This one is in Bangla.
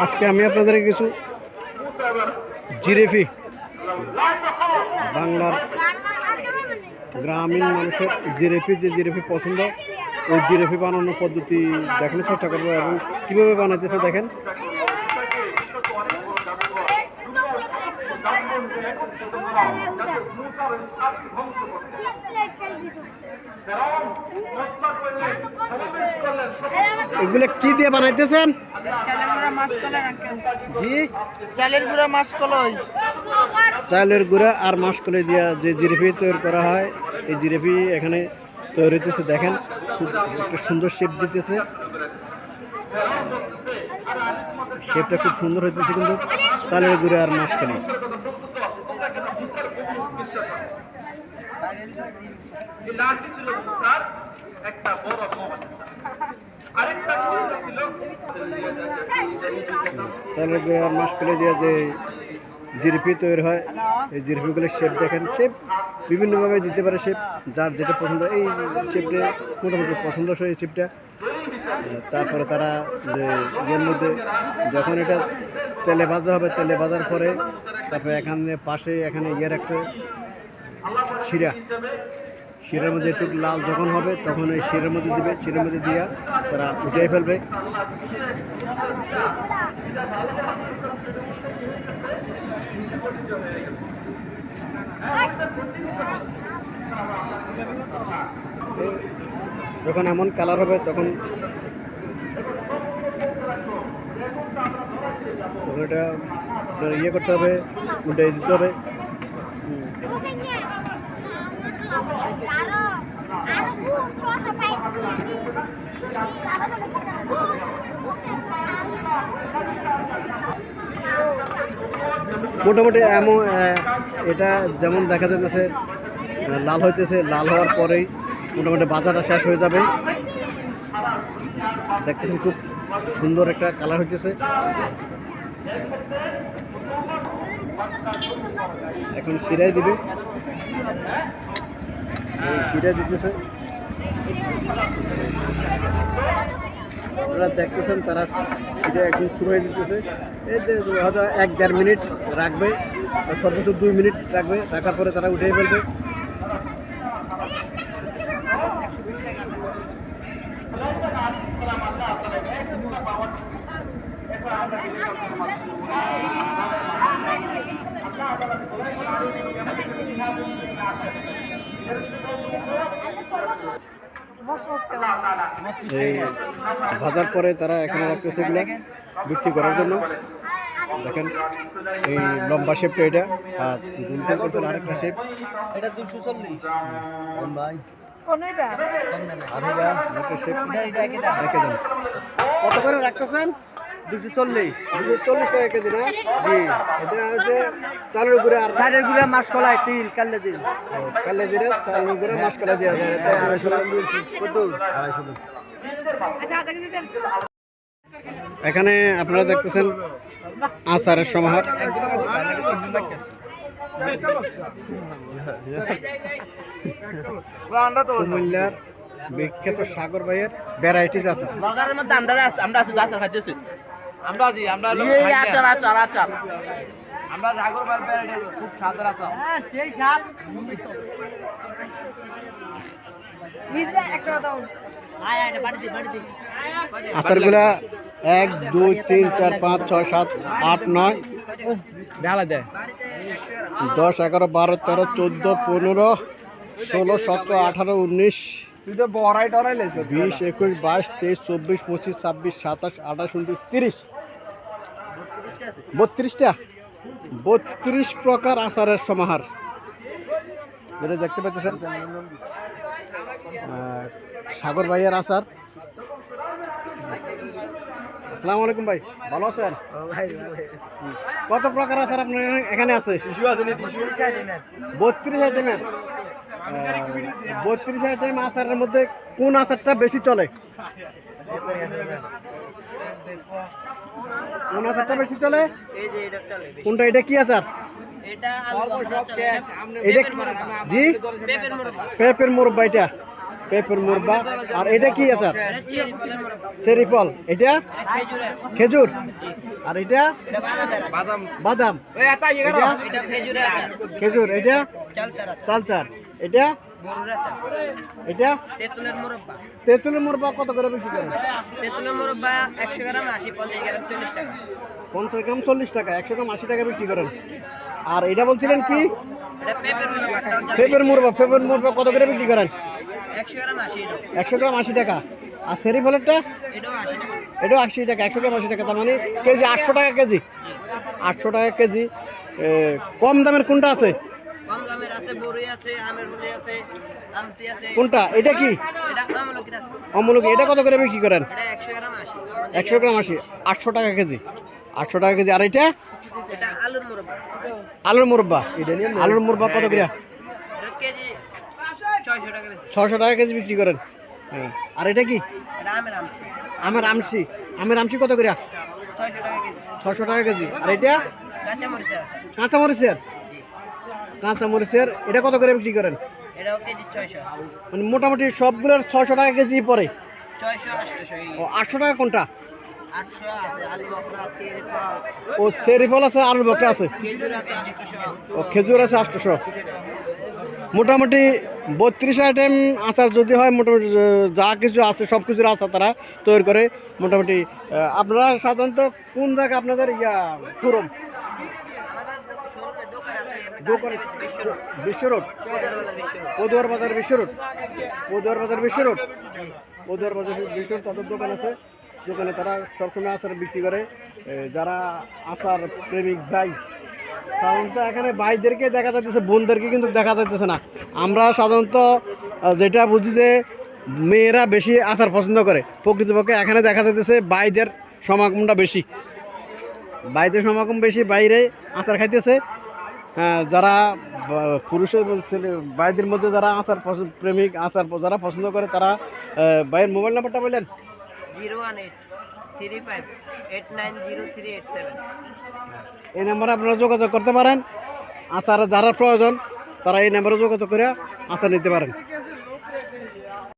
আজকে আমি আপনাদের কিছু জিরেপি বাংলার গ্রামীণ মানুষের জিরেপি যে জিরেপি পছন্দ ওই জিরেপি বানানোর পদ্ধতি দেখানোর চেষ্টা করবো এবং কীভাবে বানাইতেছে দেখেন। এগুলো কি দিয়ে বানাইতেছেন? জি, চালের গুঁড়া মাসকলাই, চালের গুঁড়া আর মাসকলাই দিয়া যে জিরেপি তৈরি করা হয় এই জিরেপি এখানে তৈরি হইতেছে। দেখেন খুব একটা সুন্দর শেপ দিতেছে, শেপটা খুব সুন্দর হইতেছে কিন্তু চালের গুঁড়া আর মাসকলাই। চালের গুঁড়া আর মাসকলাই দিয়ে যে জিরেপি তৈরি হয় এই জিরেপিগুলোর শেপ দেখেন, শেপ বিভিন্নভাবে দিতে পারে, শেপ যার যেটা পছন্দ। এই শেপটা মোটামুটি পছন্দসই এই শেপটা। তারপরে তারা যে এর মধ্যে যখন এটা তেলে ভাজা হবে, তেলে ভাজার পরে তারপরে এখানে পাশে এখানে রাখছে শিরা, শিরার মধ্যে একটু লাল যখন হবে তখন এই শিরার মধ্যে দিবে, শিরার মধ্যে দিয়া তারা উঠিয়ে ফেলবে। যখন এমন কালার হবে তখন এটা ইয়ে করতে হবে, উল্টে দিতে হবে। মোটামুটি এমন এটা যেমন দেখা যাইতেছে লাল হইতেছে, লাল হওয়ার পরেই মোটামুটি ভাজাটা শেষ হয়ে যাবে। দেখতেছেন খুব সুন্দর একটা কালার হইতেছে। এখন শিরাই দিবে, শিরাই দিতেছে। আপনারা দেখতেছেন তারা শিরা একদম শুরু হয়ে দিতেছে। এই যে হয়তো 1-1.5 মিনিট রাখবে, সর্বোচ্চ 2 মিনিট রাখবে, রাখার পরে তারা উঠিয়ে ফেলবে। এই ভাজার পরে তারা এখানে রাখতেছে এগুলো বিক্রি করার জন্য। দেখেন এই লম্বা শেপটা এটা, আর আরেকটা শেপ, এটা 240 ভাই। কত করে রাখতেছেন? 240 টাকা কেজি না? জি, এটা হচ্ছে চালের গুঁড়া আর চালের গুঁড়া মাসকলাই, তিল কাল্লে দিন, কালে জিরে চালের গুঁড়া মাসকলাই দেওয়া যায়। এখানে আপনারা দেখতেছেন আচারের সমাহার। কুমিল্লার বিখ্যাত সাগর ভাইয়ের ভ্যারাইটিজ আচার। বাগানের মধ্যে আমরা আচার খাইতেছি, আমরা আচার আচার আচার আমরা সাগর ভাইয়ের ভ্যারাইটি খুব স্বাদের আচার। হ্যাঁ সেই স্বাদ। আচারগুলা 1, 2, 3, 4, 5, 6, 7, 8, 9, 10, 11, 12, 13, 14, 15, 16, 17, 18, 19, 20, 21, 22, 23, 24, 25, 26, 27, 28, 29, 30, 32টা 32 প্রকার আচারের সমাহার যেটা দেখতে পাচ্ছেন। সাগর ভাইয়ের আচার। আসসালামু আলাইকুম ভাই, ভালো আছেন? কত প্রকার আচার আপনার এখানে আছে? 32 আইটেমের। 32 আইটেম আচারের মধ্যে কোন আচারটা বেশি চলে? কোন আচারটা বেশি চলে? কোনটা? এটা কি আচার? এটা জি পেঁপের মুরব্বা, এটা পেঁপের মুরব্বা। আর এটা কি আচার? চেরি ফল। এটা খেজুর। আর এটা বাদাম বাদাম, ওই এটা এটা খেজুরের আচার খেজুর, এটা চালতারা চালতার, এটা গরুর আচার এটা তেঁতুলের মুরব্বা তেঁতুলের মুরব্বা কত করে বিক্রি করেন? তেঁতুলের মুরব্বা 100 গ্রাম 80 50 গ্রাম 40 টাকা 50 গ্রাম 40 টাকা, 100 গ্রাম 80 টাকা বিক্রি করেন। আর এটা বলছিলেন কি এটা পেঁপের মুরব্বা ফেবের মুরব্বা কত করে বিক্রি করেন? 100 গ্রাম 80 টাকা 100 গ্রাম 80 টাকা। আর সেরি ফলেরটা এটাও 80 টাকা এটাও 80 টাকা, 100 গ্রাম 80 টাকা, তার মানে কেজি 800 টাকা কেজি। 800 টাকা কেজি। কম দামের কোনটা আছে? কম দামের আছে বড়ই আছে আমের বড়ি আছে আমসি আছে কোনটা? এটা কি এটা আমলকির আছে অমূলক? এটা কত করে বিক্রি করেন? এটা 100 গ্রাম 80 100 গ্রাম 80, 800 টাকা কেজি। 800 টাকা কেজি। আর এটা এটা আলুর মুরব্বা আলুর মুরব্বা, আলুর মুরব্বা কত করে? এটা কেজি 600 টাকা বেশি 600 টাকা কেজি বিক্রি করেন। হ্যাঁ। আর এটা কি? এটা আমের আমসি আমের আমসি কত করে? 600 টাকা কেজি 600 টাকা কেজি। আর এটা কাঁচা মরিচ আছে কাঁচামরিচের এটা কত করে বিক্রি করেন? এটাও কেজি 600 মানে মোটামুটি সবগুলোর 600 টাকা কেজি পড়ে। 600 800 ও 800 টাকা কোনটা? 800 আছে আলু বকরা আছে এরপর ও চেরি ফল আছে, আলুর বকরা আছে, খেজুর আছে 800 ও খেজুর আছে 800। মোটামুটি 32 আইটেম আচার যদি হয়, মোটামুটি যা কিছু আছে সব কিছুর আচার তারা তৈরি করে। মোটামুটি আপনারা সাধারণত কোন জায়গায় আপনাদের শোরুম? দোকান বিশ্ব রোড, পদুয়ার বাজার বিশ্ব রোড, তাদের দোকান আছে। দোকানে তারা সবসময় আচার বিক্রি করে। যারা আচার প্রেমিক ভাই, সাধারণত এখানে ভাইদেরকে দেখা যাইতেছে, বোনদেরকে কিন্তু দেখা যাইতেছে না। আমরা সাধারণত যেটা বুঝি যে মেয়েরা বেশি আচার পছন্দ করে, প্রকৃতপক্ষে এখানে দেখা যাইতেছে ভাইদের সমাগমটা বেশি, বাইরে আচার খাইতেছে। যারা পুরুষের ছেলে ভাইদের মধ্যে যারা আচার প্রেমিক, আচার যারা পছন্দ করে, তারা ভাইয়ের মোবাইল নাম্বারটা বললেন? 01835890387 এই নাম্বারে আপনারা যোগাযোগ করতে পারেন। আচার যারা প্রয়োজন তারা এই নাম্বারে যোগাযোগ করে আচার নিতে পারেন।